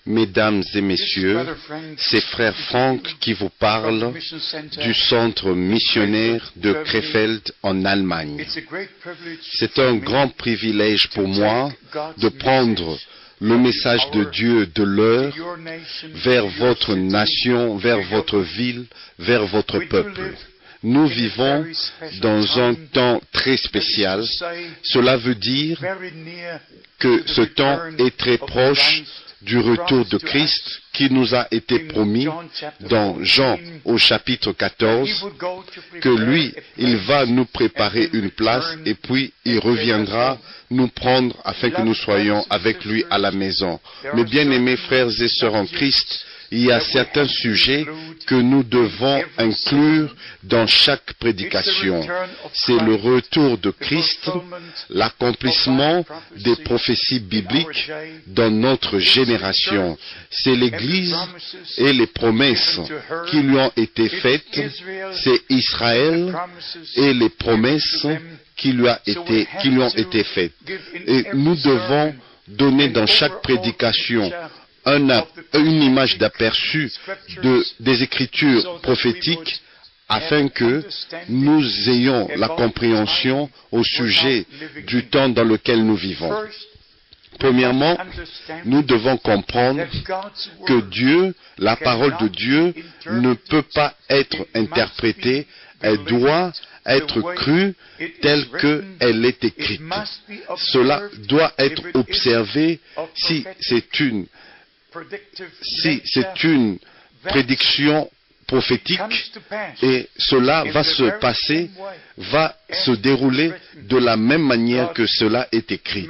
Mesdames et messieurs, c'est frère Franck qui vous parle du centre missionnaire de Krefeld en Allemagne. C'est un grand privilège pour moi de prendre le message de Dieu de l'heure vers votre nation, vers votre ville, vers votre peuple. Nous vivons dans un temps très spécial. Cela veut dire que ce temps est très proche du retour de Christ qui nous a été promis dans Jean au chapitre 14, que lui, il va nous préparer une place et puis il reviendra nous prendre afin que nous soyons avec lui à la maison. Mes bien-aimés frères et sœurs en Christ, il y a certains sujets que nous devons inclure dans chaque prédication. C'est le retour de Christ, l'accomplissement des prophéties bibliques dans notre génération. C'est l'Église et les promesses qui lui ont été faites. C'est Israël et les promesses qui lui ont été faites. Et nous devons donner dans chaque prédication une image d'aperçu des Écritures prophétiques afin que nous ayons la compréhension au sujet du temps dans lequel nous vivons. Premièrement, nous devons comprendre que Dieu, la parole de Dieu, ne peut pas être interprétée, elle doit être crue telle qu'elle est écrite. Cela doit être observé si c'est une prédiction prophétique, et cela va se dérouler de la même manière que cela est écrit.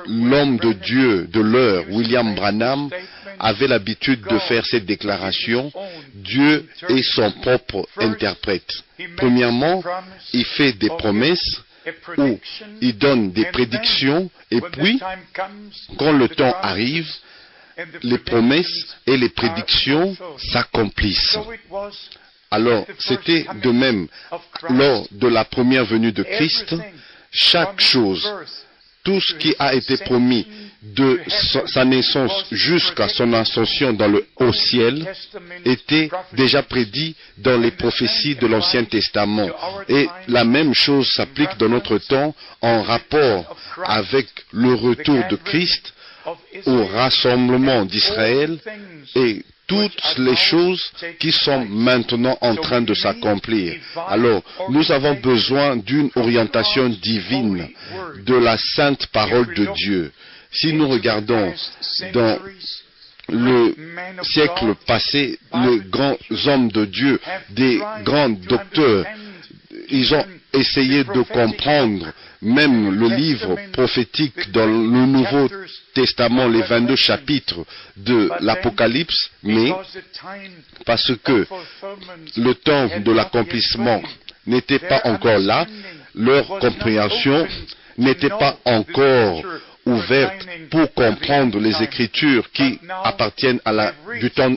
L'homme de Dieu de l'heure, William Branham, avait l'habitude de faire cette déclaration: Dieu est son propre interprète. Premièrement, il fait des promesses, ou il donne des prédictions, et puis, quand le temps arrive, les promesses et les prédictions s'accomplissent. Alors, c'était de même lors de la première venue de Christ. Chaque chose, tout ce qui a été promis de sa naissance jusqu'à son ascension dans le haut ciel était déjà prédit dans les prophéties de l'Ancien Testament. Et la même chose s'applique dans notre temps en rapport avec le retour de Christ, au rassemblement d'Israël et toutes les choses qui sont maintenant en train de s'accomplir. Alors, nous avons besoin d'une orientation divine de la sainte parole de Dieu. Si nous regardons dans le siècle passé, les grands hommes de Dieu, des grands docteurs, ils ont essayé de comprendre même le livre prophétique dans le Nouveau Testament, les 22 chapitres de l'Apocalypse, mais parce que le temps de l'accomplissement n'était pas encore là, leur compréhension n'était pas encore ouverte pour comprendre les Écritures qui appartiennent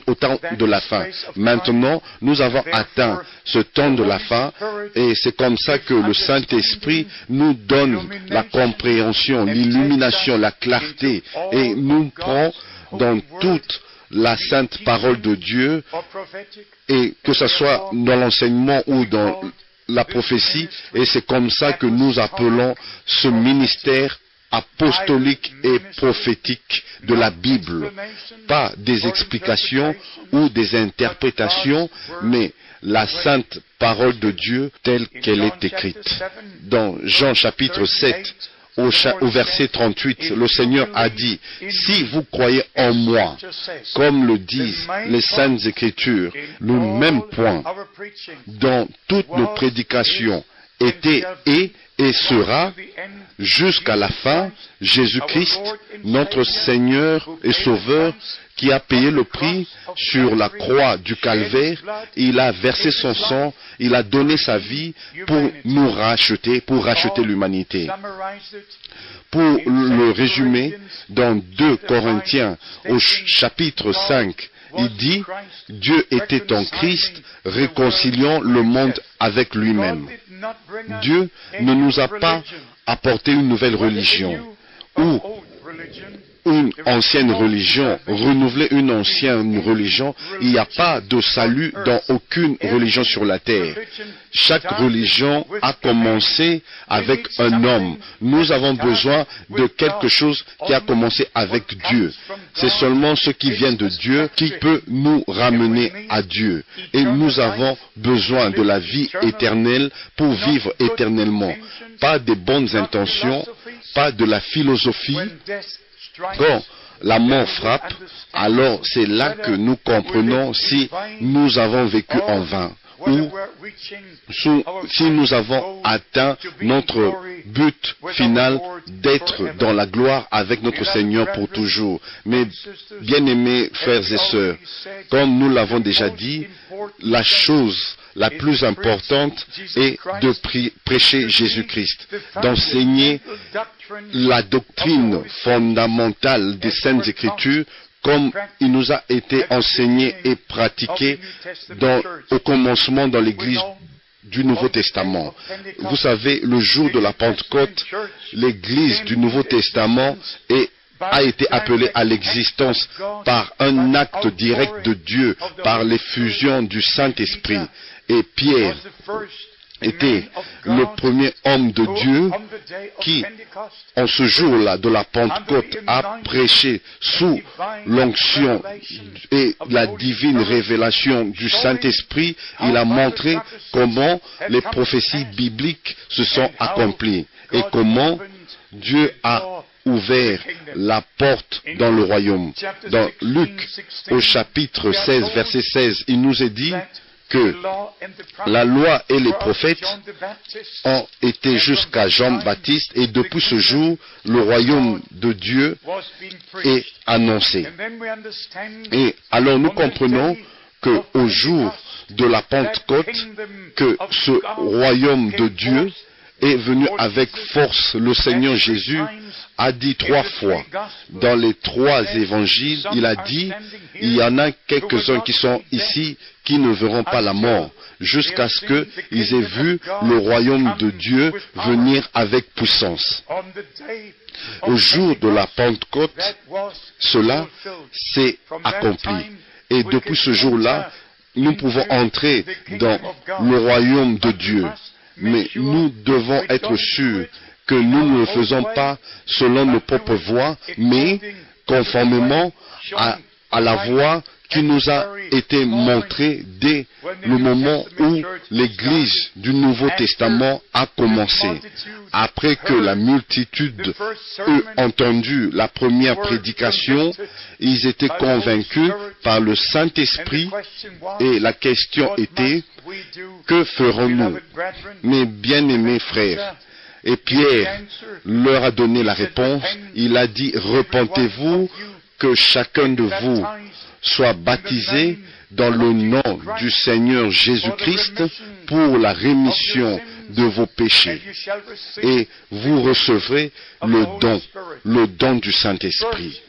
au temps de la fin. Maintenant, nous avons atteint ce temps de la fin, et c'est comme ça que le Saint-Esprit nous donne la compréhension, l'illumination, la clarté, et nous prend dans toute la sainte parole de Dieu, et que ce soit dans l'enseignement ou dans la prophétie, et c'est comme ça que nous appelons ce ministère apostolique et prophétique de la Bible. Pas des explications ou des interprétations, mais la sainte parole de Dieu telle qu'elle est écrite. Dans Jean chapitre 7, au verset 38, le Seigneur a dit: si vous croyez en moi, comme le disent les saintes Écritures, le même point dans toutes nos prédications était et sera jusqu'à la fin Jésus-Christ, notre Seigneur et Sauveur, qui a payé le prix sur la croix du Calvaire. Il a versé son sang, il a donné sa vie pour nous racheter, pour racheter l'humanité. Pour le résumer, dans 2 Corinthiens, au chapitre 5, il dit: Dieu était en Christ, réconciliant le monde avec lui-même. Dieu ne nous a pas apporté une nouvelle religion ou une ancienne religion, renouveler une ancienne religion. Il n'y a pas de salut dans aucune religion sur la terre. Chaque religion a commencé avec un homme. Nous avons besoin de quelque chose qui a commencé avec Dieu. C'est seulement ce qui vient de Dieu qui peut nous ramener à Dieu. Et nous avons besoin de la vie éternelle pour vivre éternellement. Pas des bonnes intentions, pas de la philosophie. Quand la mort frappe, alors c'est là que nous comprenons si nous avons vécu en vain ou si nous avons atteint notre but final d'être dans la gloire avec notre Seigneur pour toujours. Mais bien-aimés frères et sœurs, comme nous l'avons déjà dit, la chose la plus importante est de prêcher Jésus-Christ, d'enseigner la doctrine fondamentale des Saintes Écritures comme il nous a été enseigné et pratiqué au commencement dans l'Église du Nouveau Testament. Vous savez, le jour de la Pentecôte, l'Église du Nouveau Testament a été appelée à l'existence par un acte direct de Dieu, par l'effusion du Saint-Esprit. Et Pierre était le premier homme de Dieu qui, en ce jour-là de la Pentecôte, a prêché sous l'onction et la divine révélation du Saint-Esprit. Il a montré comment les prophéties bibliques se sont accomplies et comment Dieu a ouvert la porte dans le royaume. Dans Luc, au chapitre 16, verset 16, il nous est dit que la loi et les prophètes ont été jusqu'à Jean-Baptiste et depuis ce jour, le royaume de Dieu est annoncé. Et alors nous comprenons qu'au jour de la Pentecôte, que ce royaume de Dieu est venu avec force. Le Seigneur Jésus a dit 3 fois dans les 3 évangiles, il a dit, il y en a quelques-uns qui sont ici qui ne verront pas la mort, jusqu'à ce qu'ils aient vu le royaume de Dieu venir avec puissance. Au jour de la Pentecôte, cela s'est accompli. Et depuis ce jour-là, nous pouvons entrer dans le royaume de Dieu. Mais nous devons être sûrs que nous ne le faisons pas selon nos propres voies, mais conformément à la voie qui nous a été montrée dès le moment où l'Église du Nouveau Testament a commencé. Après que la multitude eut entendu la première prédication, ils étaient convaincus par le Saint-Esprit et la question était, que ferons-nous, mes bien-aimés frères? Et Pierre leur a donné la réponse. Il a dit, repentez-vous, que chacun de vous soit baptisé dans le nom du Seigneur Jésus-Christ pour la rémission de vos péchés. Et vous recevrez le don du Saint-Esprit.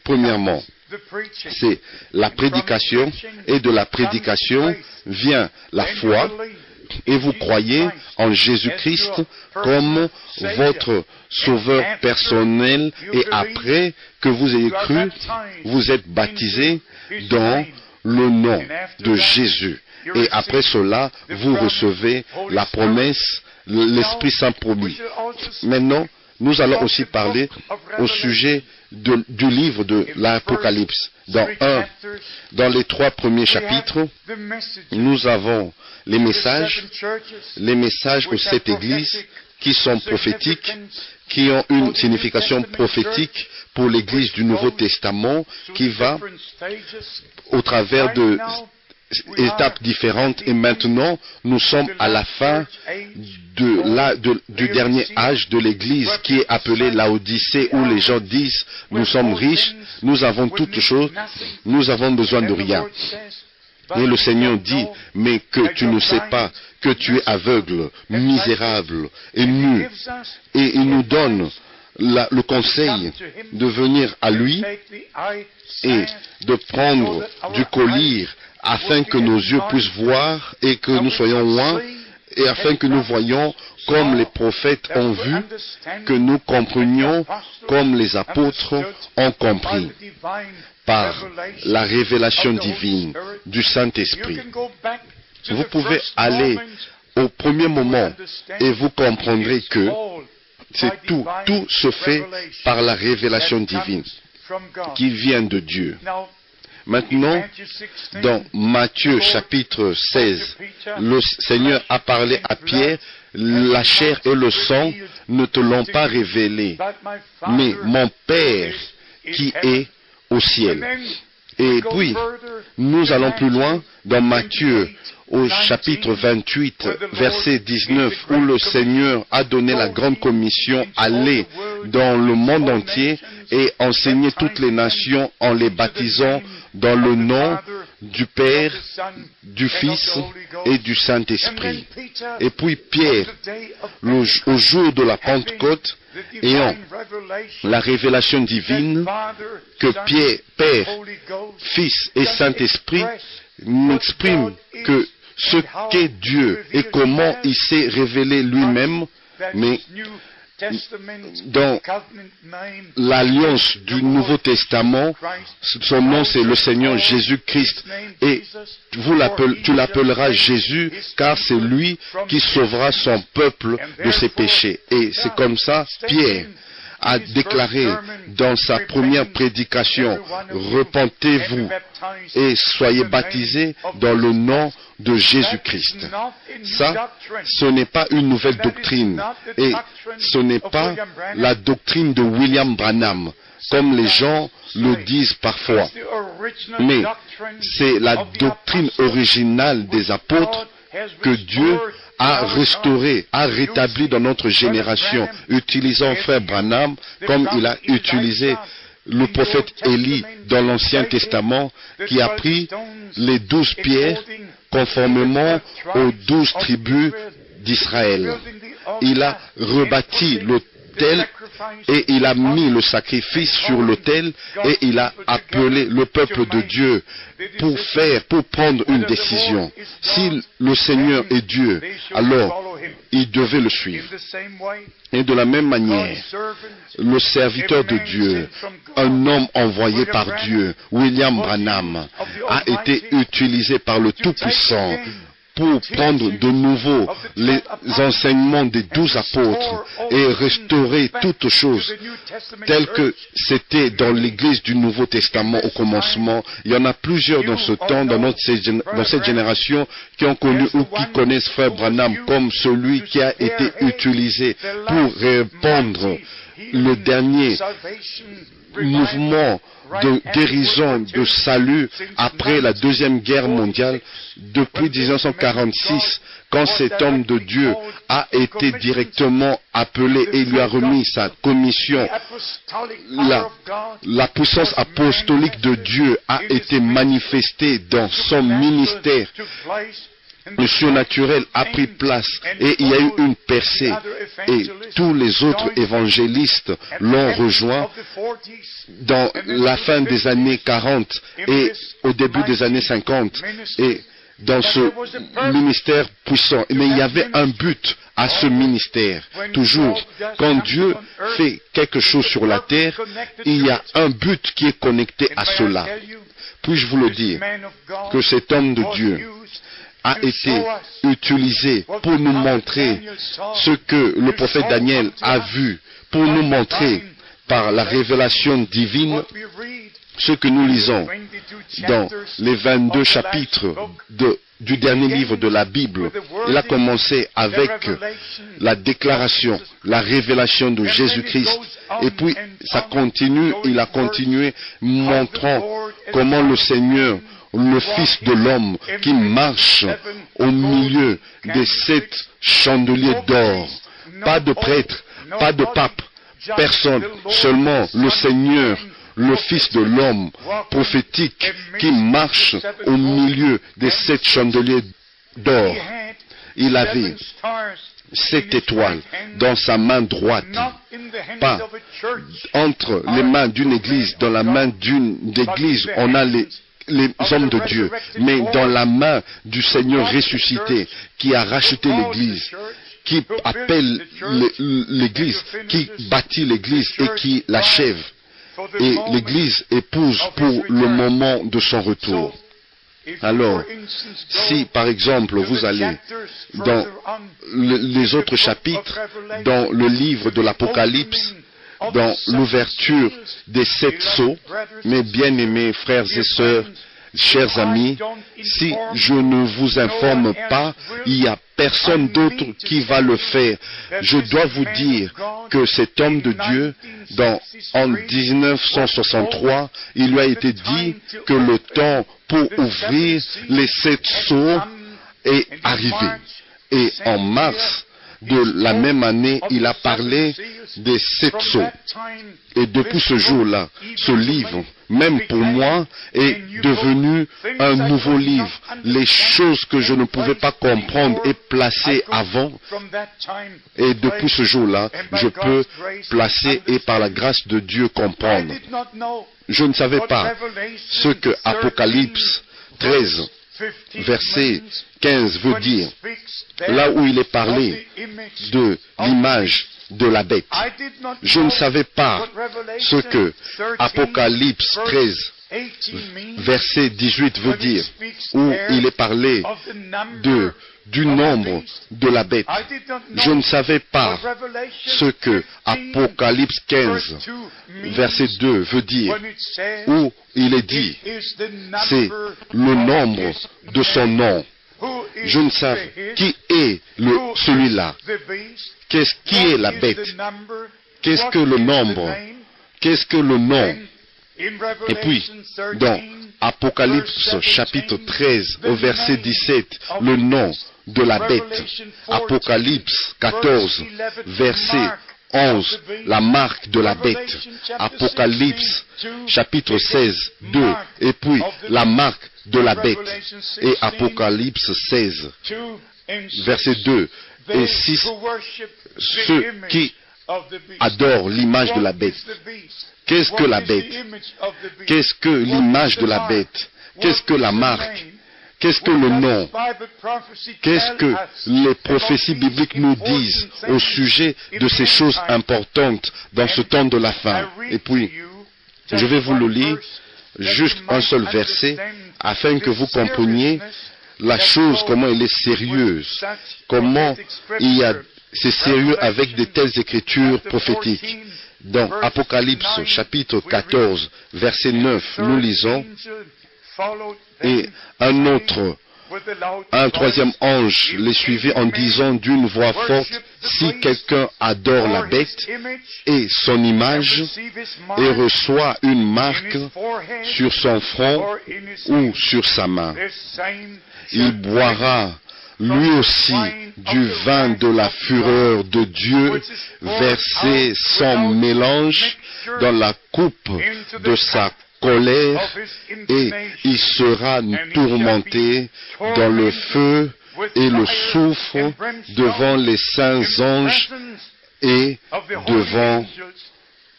Premièrement, c'est la prédication, et de la prédication vient la foi, et vous croyez en Jésus-Christ comme votre sauveur personnel, et après que vous ayez cru, vous êtes baptisé dans le nom de Jésus. Et après cela, vous recevez la promesse, l'Esprit Saint promis. Maintenant, nous allons aussi parler au sujet du livre de l'Apocalypse. Dans les 3 premiers chapitres, nous avons les messages aux 7 églises qui sont prophétiques, qui ont une signification prophétique pour l'Église du Nouveau Testament, qui va au travers de étapes différentes. Et maintenant, nous sommes à la fin du dernier âge de l'Église qui est appelée Laodicée, où les gens disent, nous sommes riches, nous avons toutes choses, nous avons besoin de rien. Et le Seigneur dit, mais que tu ne sais pas que tu es aveugle, misérable et nu. Et il nous donne le conseil de venir à lui et de prendre du collyre afin que nos yeux puissent voir et que nous soyons loin et afin que nous voyions comme les prophètes ont vu, que nous comprenions comme les apôtres ont compris, par la révélation divine du Saint-Esprit. Vous pouvez aller au premier moment et vous comprendrez que c'est tout se fait par la révélation divine qui vient de Dieu. Maintenant, dans Matthieu chapitre 16, le Seigneur a parlé à Pierre, la chair et le sang ne te l'ont pas révélé, mais mon Père qui est au ciel. Et puis, nous allons plus loin dans Matthieu, au chapitre 28, verset 19, où le Seigneur a donné la grande commission, aller dans le monde entier et enseigner toutes les nations en les baptisant dans le nom du Père, du Fils et du Saint-Esprit. Et puis Pierre, au jour de la Pentecôte, ayant la révélation divine que Père, Fils et Saint-Esprit m'expriment que ce qu'est Dieu et comment il s'est révélé lui-même, mais dans l'alliance du Nouveau Testament, son nom c'est le Seigneur Jésus-Christ. Et tu l'appelleras Jésus, car c'est lui qui sauvera son peuple de ses péchés. Et c'est comme ça, Pierre a déclaré dans sa première prédication, repentez-vous et soyez baptisés dans le nom de Jésus-Christ. Ça, ce n'est pas une nouvelle doctrine et ce n'est pas la doctrine de William Branham, comme les gens le disent parfois, mais c'est la doctrine originale des apôtres que Dieu a restauré, a rétabli dans notre génération, utilisant frère Branham comme il a utilisé le prophète Élie dans l'Ancien Testament, qui a pris les 12 pierres conformément aux 12 tribus d'Israël. Il a rebâti l'autel et il a mis le sacrifice sur l'autel et il a appelé le peuple de Dieu pour prendre une décision. Si le Seigneur est Dieu, alors ils devaient le suivre. Et de la même manière, le serviteur de Dieu, un homme envoyé par Dieu, William Branham, a été utilisé par le Tout-Puissant pour prendre de nouveau les enseignements des 12 apôtres et restaurer toutes choses telles que c'était dans l'Église du Nouveau Testament au commencement. Il y en a plusieurs dans ce temps, dans cette génération, qui ont connu ou qui connaissent frère Branham comme celui qui a été utilisé pour répandre le dernier mouvement de guérison, de salut après la Deuxième Guerre mondiale, depuis 1946, quand cet homme de Dieu a été directement appelé et lui a remis sa commission. La puissance apostolique de Dieu a été manifestée dans son ministère. Le surnaturel a pris place et il y a eu une percée et tous les autres évangélistes l'ont rejoint dans la fin des années 40 et au début des années 50 et dans ce ministère puissant. Mais il y avait un but à ce ministère. Toujours, quand Dieu fait quelque chose sur la terre, il y a un but qui est connecté à cela. Puis-je vous le dire, que cet homme de Dieu a été utilisé pour nous montrer ce que le prophète Daniel a vu, pour nous montrer par la révélation divine ce que nous lisons dans les 22 chapitres du dernier livre de la Bible. Il a commencé avec la déclaration, la révélation de Jésus-Christ. Et puis, ça continue, il a continué montrant comment le Seigneur, le Fils de l'homme, qui marche au milieu des 7 chandeliers d'or. Pas de prêtre, pas de pape, personne, seulement le Seigneur, le Fils de l'homme prophétique qui marche au milieu des 7 chandeliers d'or. Il avait 7 étoiles dans sa main droite, pas entre les mains d'une église. Dans la main d'une église, on a les les hommes de Dieu, mais dans la main du Seigneur ressuscité, qui a racheté l'Église, qui appelle l'Église, qui bâtit l'Église et qui l'achève. Et l'Église épouse pour le moment de son retour. Alors, si par exemple vous allez dans les autres chapitres, dans le livre de l'Apocalypse, dans l'ouverture des 7 sceaux, mes bien-aimés frères et sœurs, chers amis, si je ne vous informe pas, il n'y a personne d'autre qui va le faire. Je dois vous dire que cet homme de Dieu, en 1963, il lui a été dit que le temps pour ouvrir les 7 sceaux est arrivé. Et en mars de la même année, il a parlé des 7 sceaux. Et depuis ce jour-là, ce livre, même pour moi, est devenu un nouveau livre. Les choses que je ne pouvais pas comprendre et placer avant. Et depuis ce jour-là, je peux placer et par la grâce de Dieu comprendre. Je ne savais pas ce que Apocalypse 13, verset 15 veut dire, là où il est parlé de l'image de la bête. Je ne savais pas ce que Apocalypse 13, verset 18 veut dire, où il est parlé du nombre de la bête. Je ne savais pas ce que Apocalypse 15, verset 2 veut dire, où il est dit, c'est le nombre de son nom. Je ne savais qui est celui-là. Qui est la bête? Qu'est-ce que le nombre? Qu'est-ce que le nom? Et puis, dans Apocalypse chapitre 13, au verset 17, le nom de la bête. Apocalypse 14, verset 11, la marque de la bête. Apocalypse chapitre 16, 2, et puis la marque de la bête. Et Apocalypse 16, verset 2 et 6, ceux qui adorent l'image de la bête. Qu'est-ce que la bête? Qu'est-ce que l'image de la bête? Qu'est-ce que la marque? Qu'est-ce que le nom? Qu'est-ce que les prophéties bibliques nous disent au sujet de ces choses importantes dans ce temps de la fin? Et puis, je vais vous le lire, juste un seul verset, afin que vous compreniez la chose, comment elle est sérieuse, comment c'est sérieux avec de telles écritures prophétiques. Dans Apocalypse chapitre 14, verset 9, nous lisons, et un troisième ange les suivait en disant d'une voix forte, si quelqu'un adore la bête et son image et reçoit une marque sur son front ou sur sa main, il boira lui aussi du vin de la fureur de Dieu versé sans mélange dans la coupe de sa colère, et il sera tourmenté dans le feu et le soufre devant les saints anges et devant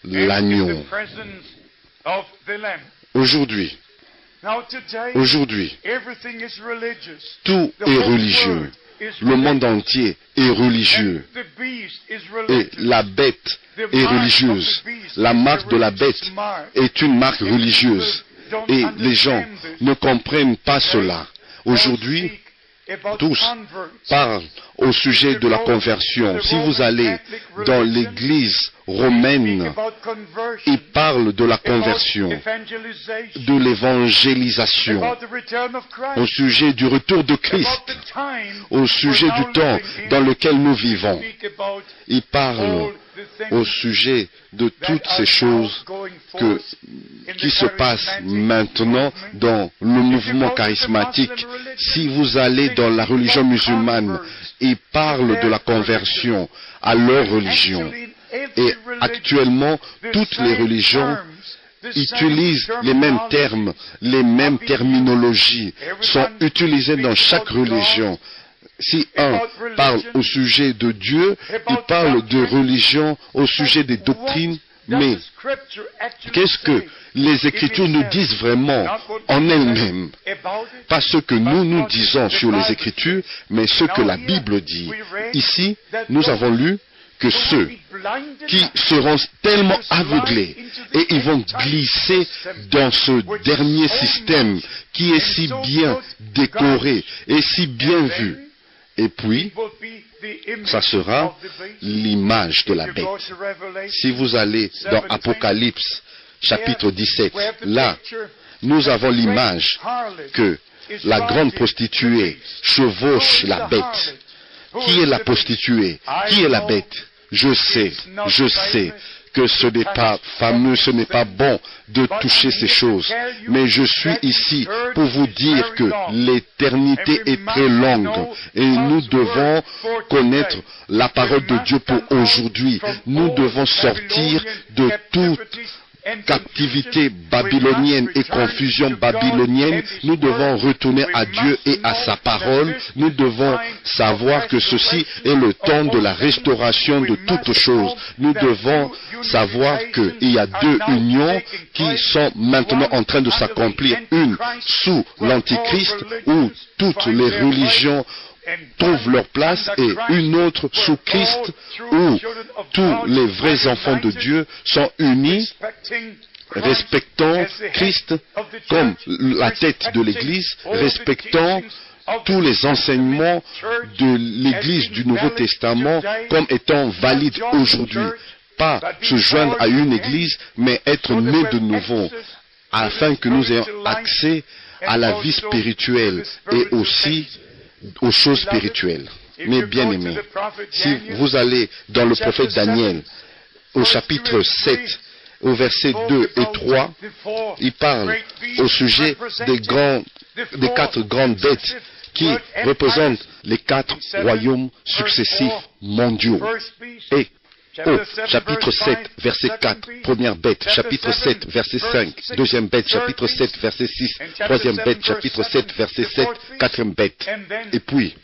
l'agneau. Aujourd'hui, tout est religieux. Le monde entier est religieux. Et la bête est religieuse. La marque de la bête est une marque religieuse. Et les gens ne comprennent pas cela. Aujourd'hui, tous parlent au sujet de la conversion. Si vous allez dans l'église romaine, ils parlent de la conversion, de l'évangélisation, au sujet du retour de Christ, au sujet du temps dans lequel nous vivons. Ils parlent au sujet de toutes ces choses qui se passent maintenant dans le mouvement charismatique. Si vous allez dans la religion musulmane, ils parlent de la conversion à leur religion. Et actuellement, toutes les religions utilisent les mêmes termes, les mêmes terminologies, sont utilisées dans chaque religion. Si un parle au sujet de Dieu, il parle de religion au sujet des doctrines Mais qu'est-ce que les Écritures nous disent vraiment en elles-mêmes? Pas ce que nous disons sur les Écritures, mais ce que la Bible dit. Ici, nous avons lu que ceux qui seront tellement aveuglés et ils vont glisser dans ce dernier système qui est si bien décoré et si bien vu. Et puis, ça sera l'image de la bête. Si vous allez dans Apocalypse, chapitre 17, là, nous avons l'image que la grande prostituée chevauche la bête. Qui est la prostituée? Qui est la bête? Je sais que ce n'est pas fameux, ce n'est pas bon de toucher ces choses. Mais je suis ici pour vous dire que l'éternité est très longue et nous devons connaître la parole de Dieu pour aujourd'hui. Nous devons sortir de toute captivité babylonienne et confusion babylonienne. Nous devons retourner à Dieu et à sa parole. Nous devons savoir que ceci est le temps de la restauration de toutes choses. Nous devons savoir qu'il y a deux unions qui sont maintenant en train de s'accomplir. Une sous l'Antichrist où toutes les religions trouvent leur place et une autre sous Christ où tous les vrais enfants de Dieu sont unis, respectant Christ comme la tête de l'Église, respectant tous les enseignements de l'Église du Nouveau Testament comme étant valides aujourd'hui. Pas se joindre à une Église, mais être né de nouveau, afin que nous ayons accès à la vie spirituelle et aussi aux choses spirituelles. Mais bien aimés, si vous allez dans le prophète Daniel, au chapitre 7, au verset 2 et 3, il parle au sujet des quatre grandes bêtes qui représentent les quatre royaumes successifs mondiaux. Et chapitre 7, verset 4, première bête, chapitre 7, verset 5, deuxième bête, chapitre 7, verset 6, troisième bête, chapitre 7, verset 7, quatrième bête. Et puis,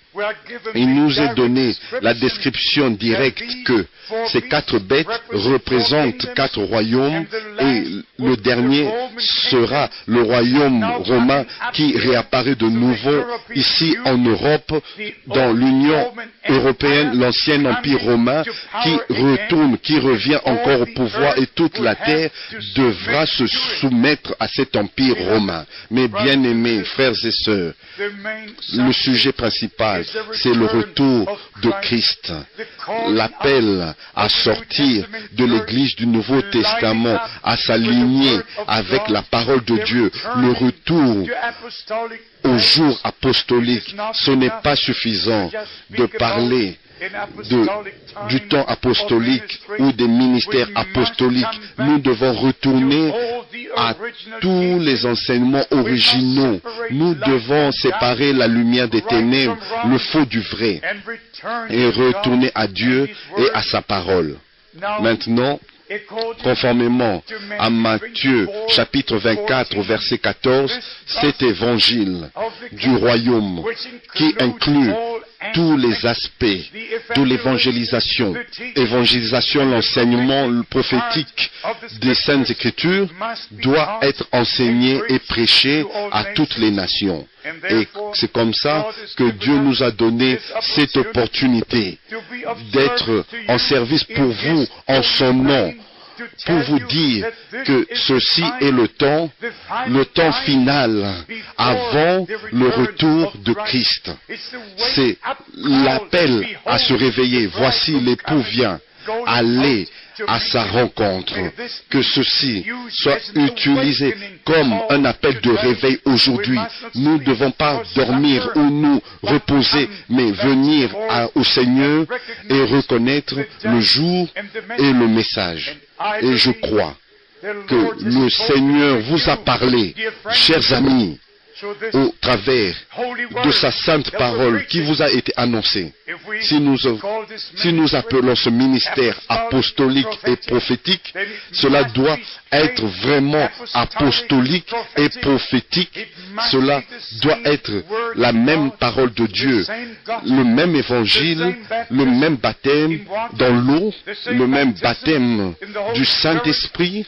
il nous est donné la description directe que ces quatre bêtes représentent quatre royaumes et le dernier sera le royaume romain qui réapparaît de nouveau ici en Europe, dans l'Union européenne, l'ancien empire romain qui retourne, qui revient encore au pouvoir et toute la terre devra se soumettre à cet empire romain. Mais bien aimés frères et sœurs, le sujet principal, c'est le retour de Christ. L'appel à sortir de l'Église du Nouveau Testament, à s'aligner avec la parole de Dieu. Le retour au jour apostolique, ce n'est pas suffisant de parler du temps apostolique ou des ministères apostoliques. Nous devons retourner à tous les enseignements originaux. Nous devons séparer la lumière des ténèbres, le faux du vrai, et retourner à Dieu et à sa parole. Maintenant, conformément à Matthieu chapitre 24 verset 14, cet évangile du royaume qui inclut tous les aspects de l'évangélisation, l'enseignement prophétique des Saintes Écritures doit être enseigné et prêché à toutes les nations. Et c'est comme ça que Dieu nous a donné cette opportunité d'être en service pour vous en son nom, pour vous dire que ceci est le temps final avant le retour de Christ. C'est l'appel à se réveiller. Voici l'époux vient. Allez à sa rencontre. Que ceci soit utilisé comme un appel de réveil aujourd'hui. Nous ne devons pas dormir ou nous reposer, mais venir au Seigneur et reconnaître le jour et le message. Et je crois que le Seigneur vous a parlé, chers amis, au travers de sa sainte parole qui vous a été annoncée. Si nous appelons ce ministère apostolique et prophétique, cela doit être vraiment apostolique et prophétique. Cela doit être la même parole de Dieu, le même évangile, le même baptême dans l'eau, le même baptême du Saint-Esprit,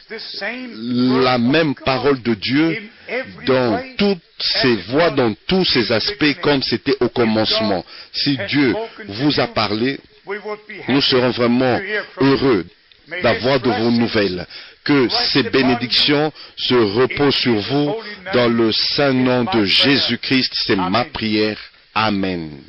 la même parole de Dieu dans toutes ses voies, dans tous ses aspects, comme c'était au commencement. Si Dieu vous a parlé, nous serons vraiment heureux d'avoir de vos nouvelles. Que ces bénédictions se reposent sur vous dans le saint nom de Jésus-Christ. C'est ma prière. Amen.